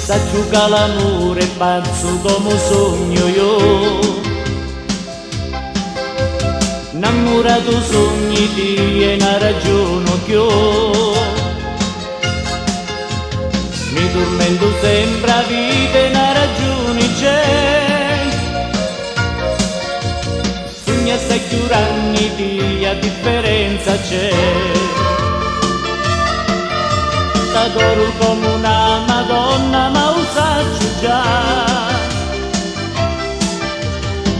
s'aggiuga l'amore pazzo come un sogno io. Innamorato sogni ti e una ragione che ho. Mi tormento sempre a vita e una ragione c'è. Sogni assai più anni di a differenza c'è. T'adoro come una Madonna ma lo saccio già.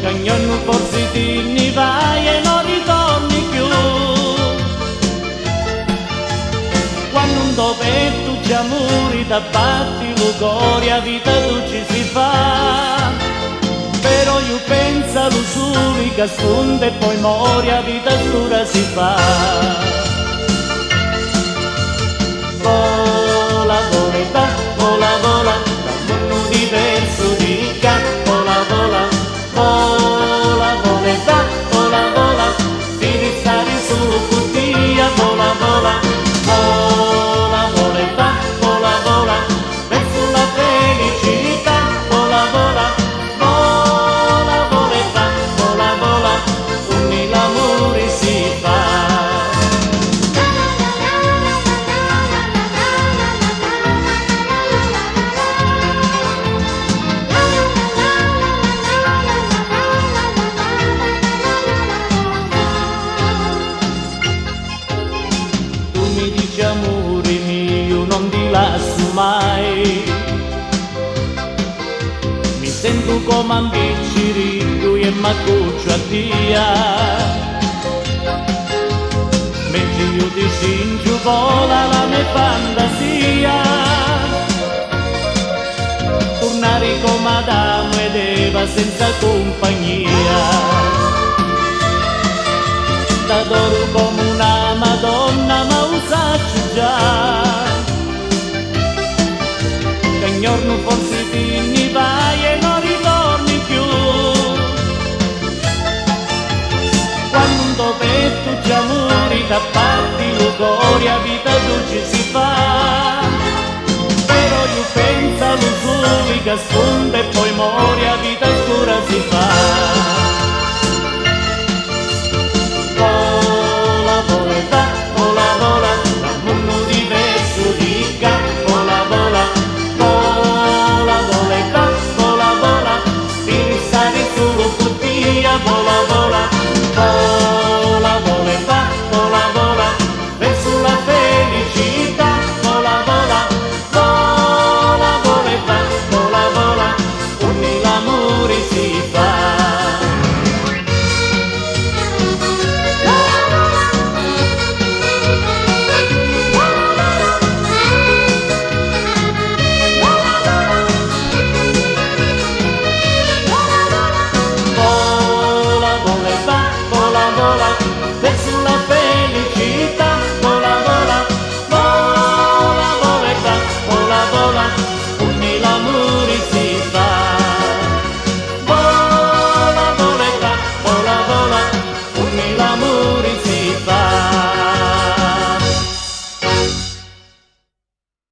Che ogni anno forse ti ne vai e non ritorni più. Quando un dopetto già muri da batti lo cuore a vita tu ci si fa. Però io penso allo sole che sfonda e poi muore a vita dura si fa. Vola, vola, vola, vola, da un mondo diverso di ca. Vola, vola, vola, vola, vola, vola, di restare solo con te. Vola, vola, vola, vola, vola, vola, verso la felicità. Vola, vola, vola, vola, vola, vola, con l'amore si fa. Mi dici amore mio non ti lascio mai, mi sento come un piccirino e m'accoccio a Dio, mentre io ti cingo vola la mia fantasia, tornare come Adamo ed Eva senza compagnia. T'adoro come una Madonna ma lo saccio già. Che un giorno forse ti ne vai e non ritorni più. Quando un dopetto già muri da parti lo cuore a vita dolce si fa. Però io penso allo sole che